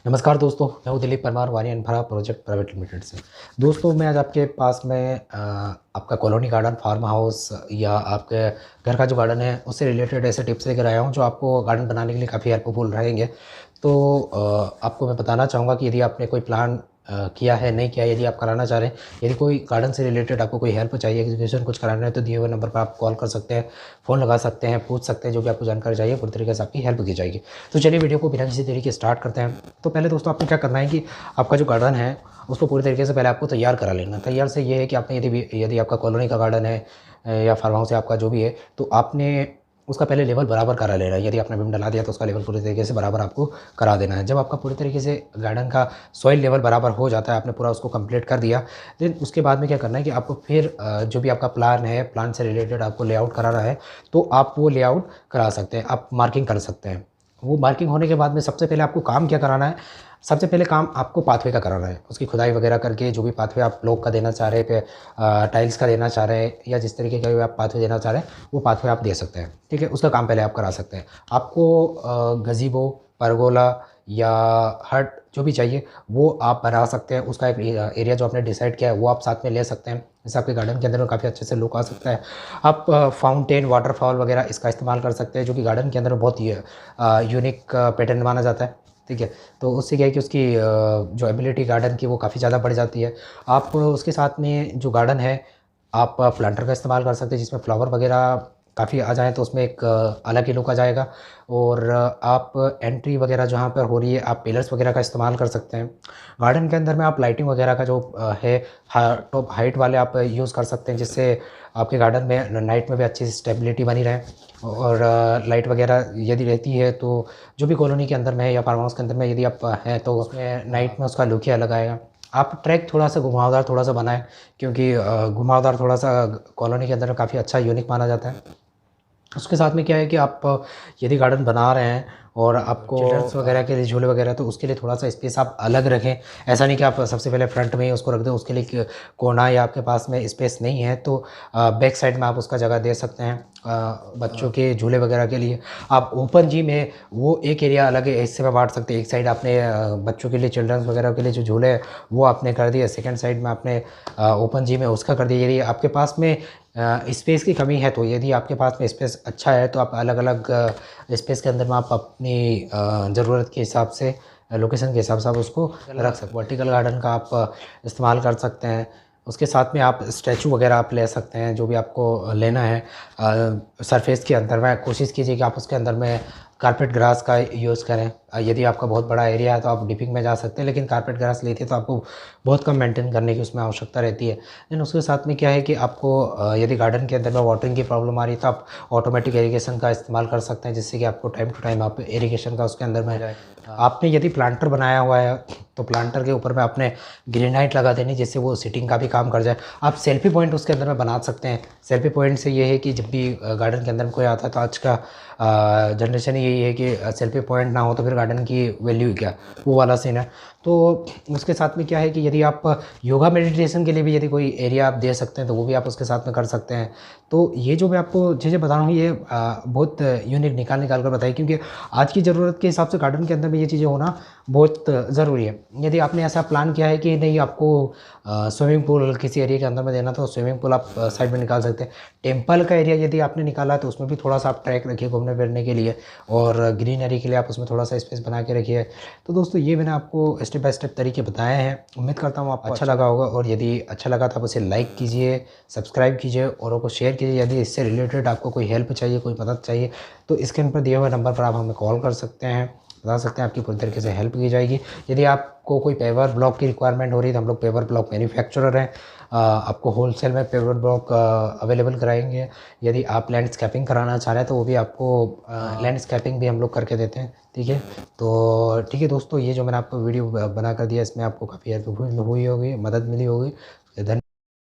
नमस्कार दोस्तों, मैं हूँ दिलीप परमार वानियन भरा प्रोजेक्ट प्राइवेट लिमिटेड से। दोस्तों मैं आज आपके पास में आपका कॉलोनी गार्डन, फार्म हाउस या आपके घर का जो गार्डन है उससे रिलेटेड ऐसे टिप्स लेकर आया हूँ जो आपको गार्डन बनाने के लिए काफ़ी हेल्पफुल रहेंगे। तो आपको मैं बताना चाहूँगा कि यदि आपने कोई प्लान किया है, नहीं किया है, यदि आप कराना चाह रहे हैं, यदि कोई गार्डन से रिलेटेड आपको कोई हेल्प चाहिए, एग्जीक्यूशन कुछ कराना है, तो दिए हुए नंबर पर आप कॉल कर सकते हैं, फ़ोन लगा सकते हैं, पूछ सकते हैं, जो भी आपको जानकारी चाहिए पूरी तरीके से आपकी हेल्प की जाएगी। तो चलिए वीडियो को बिना किसी देरी के स्टार्ट करते हैं। तो पहले दोस्तों आपको क्या करना है कि आपका जो गार्डन है उसको पूरी तरीके से पहले आपको तैयार करा लेना है। तैयार से ये है कि आपने यदि आपका कॉलोनी का गार्डन है या फार्म हाउस है आपका जो भी है, तो आपने उसका पहले लेवल बराबर करा लेना है। यदि आपने बीम डला दिया तो उसका लेवल पूरी तरीके से बराबर आपको करा देना है। जब आपका पूरी तरीके से गार्डन का सॉइल लेवल बराबर हो जाता है, आपने पूरा उसको कंप्लीट कर दिया, देन उसके बाद में क्या करना है कि आपको फिर जो भी आपका प्लान है, प्लान से रिलेटेड आपको लेआउट कराना है, तो आप वो लेआउट करा सकते हैं, आप मार्किंग कर सकते हैं। वो मार्किंग होने के बाद में सबसे पहले आपको काम क्या कराना है, सबसे पहले काम आपको पाथवे का कराना है। उसकी खुदाई वगैरह करके जो भी पाथवे आप ब्लॉक का देना चाह रहे हैं, टाइल्स का देना चाह रहे हैं या जिस तरीके का भी आप पाथवे देना चाह रहे हैं, वो पाथवे आप दे सकते हैं। ठीक है, उसका काम पहले आप करा सकते हैं। आपको गज़ीबो, परगोला या हट जो भी चाहिए वो आप बना सकते हैं। उसका एक एरिया जो आपने डिसाइड किया है वो आप साथ में ले सकते हैं। जैसे आपके गार्डन के अंदर में काफ़ी अच्छे से लुक आ सकता है। आप फाउंटेन, वाटरफॉल वगैरह इसका इस्तेमाल कर सकते हैं, जो कि गार्डन के अंदर बहुत ही यूनिक पैटर्न माना जाता है। ठीक है, तो उससे क्या है कि उसकी जो एबिलिटी गार्डन की वो काफ़ी ज़्यादा बढ़ जाती है। आप उसके साथ में जो गार्डन है, आप प्लांटर का इस्तेमाल कर सकते हैं जिसमें फ्लावर वगैरह काफ़ी आ जाएँ तो उसमें एक अलग ही लुक आ जाएगा। और आप एंट्री वगैरह जहाँ पर हो रही है आप पिलर्स वगैरह का इस्तेमाल कर सकते हैं। गार्डन के अंदर में आप लाइटिंग वगैरह का जो है टॉप हाइट वाले आप यूज़ कर सकते हैं, जिससे आपके गार्डन में नाइट में भी अच्छी स्टेबिलिटी बनी रहे। और लाइट वगैरह यदि रहती है तो जो भी कॉलोनी के अंदर में है या फार्म हाउस के अंदर में यदि आप हैं तो उसमें नाइट में उसका लुक ही अलग आएगा। आप ट्रैक थोड़ा-सा घुमावदार थोड़ा-सा बनाएँ, क्योंकि घुमावदार थोड़ा-सा कॉलोनी के अंदर काफ़ी अच्छा यूनिक माना जाता है। उसके साथ में क्या है कि आप यदि गार्डन बना रहे हैं और आपको चिल्ड्रंस वगैरह के लिए झूले वगैरह, तो उसके लिए थोड़ा-सा स्पेस आप अलग रखें। ऐसा नहीं कि आप सबसे पहले फ्रंट में ही उसको रख दें, उसके लिए क कोना या आपके पास में स्पेस नहीं है तो बैक साइड में आप उसका जगह दे सकते हैं। बच्चों के झूले वगैरह के लिए आप ओपन जिम है वो एक एरिया अलग है, हिस्से में बाँट सकते हैं। एक साइड आपने बच्चों के लिए, चिल्ड्रंस वगैरह के लिए जो झूले हैं वो आपने कर दिया, सेकंड साइड में आपने ओपन जिम है उसका कर दिया। यदि आपके पास में स्पेस की कमी है तो यदि आपके पास में स्पेस अच्छा है तो आप अलग-अलग स्पेस के अंदर में आप अपनी ज़रूरत के हिसाब से, लोकेशन के हिसाब से आप उसको रख सकते हैं। वर्टिकल गार्डन का आप इस्तेमाल कर सकते हैं। उसके साथ में आप स्टैचू वगैरह आप ले सकते हैं, जो भी आपको लेना है। सरफेस के अंदर में कोशिश कीजिए कि आप उसके अंदर में कारपेट ग्रास का यूज़ करें। यदि आपका बहुत बड़ा एरिया है तो आप डिपिंग में जा सकते हैं, लेकिन कारपेट ग्रास लेते हैं तो आपको बहुत कम मेंटेन करने की उसमें आवश्यकता रहती है। देन उसके साथ में क्या है कि आपको यदि गार्डन के अंदर में वाटरिंग की प्रॉब्लम आ रही है तो आप ऑटोमेटिक इरिगेशन का इस्तेमाल कर सकते हैं, जिससे कि आपको टाइम टू टाइम आप इरिगेशन का उसके अंदर में जाए। आपने यदि प्लांटर बनाया हुआ है तो प्लांटर के ऊपर में आपने ग्रेनाइट लगा देनी, जिससे वो सीटिंग का भी काम कर जाए। आप सेल्फी पॉइंट उसके अंदर में बना सकते हैं। सेल्फी पॉइंट से ये है कि जब भी गार्डन के अंदर में कोई आता है तो आज का जनरेशन यही है कि सेल्फी पॉइंट ना हो तो फिर गार्डन की वैल्यू क्या, वो वाला सीन है। तो उसके साथ में क्या है कि यदि आप योगा मेडिटेशन के लिए भी यदि कोई एरिया आप दे सकते हैं तो वो भी आप उसके साथ में कर सकते हैं। तो ये जो मैं आपको चीज़ें बता रहा हूँ ये बहुत यूनिक निकाल कर बताई, क्योंकि आज की ज़रूरत के हिसाब से गार्डन के अंदर में ये चीज़ें होना बहुत ज़रूरी है। यदि आपने ऐसा प्लान किया है कि नहीं आपको स्विमिंग पूल किसी एरिया के अंदर में देना, तो स्विमिंग पूल आप साइड में निकाल सकते हैं। टेम्पल का एरिया यदि आपने निकाला है तो उसमें भी थोड़ा-सा आप ट्रैक रखिए घूमने फिरने के लिए, और ग्रीनरी के लिए आप उसमें थोड़ा-सा स्पेस बना के रखिए। तो दोस्तों ये मैंने आपको स्टेप बाय स्टेप तरीके बताए हैं। उम्मीद करता हूँ आपको अच्छा लगा होगा, और यदि अच्छा लगा तो आप उसे लाइक कीजिए, सब्सक्राइब कीजिए, औरों को शेयर कीजिए। यदि इससे रिलेटेड आपको कोई हेल्प चाहिए, कोई मदद चाहिए, तो स्क्रीन पर दिए हुए नंबर पर आप हमें कॉल कर सकते हैं, बता सकते हैं, आपकी पूरी तरीके से हेल्प की जाएगी। यदि आपको कोई पेवर ब्लॉक की रिक्वायरमेंट हो रही है तो हम लोग पेवर ब्लॉक मैन्युफैक्चरर हैं। आपको होलसेल में पेवर ब्लॉक अवेलेबल कराएंगे। यदि आप लैंडस्केपिंग कराना चाह रहे हैं तो वो भी आपको लैंडस्केपिंग भी हम लोग करके देते हैं। ठीक है, तो ठीक है दोस्तों, ये जो मैंने आपको वीडियो बना कर दिया इसमें आपको काफ़ी हेल्प हुई होगी, मदद मिली होगी।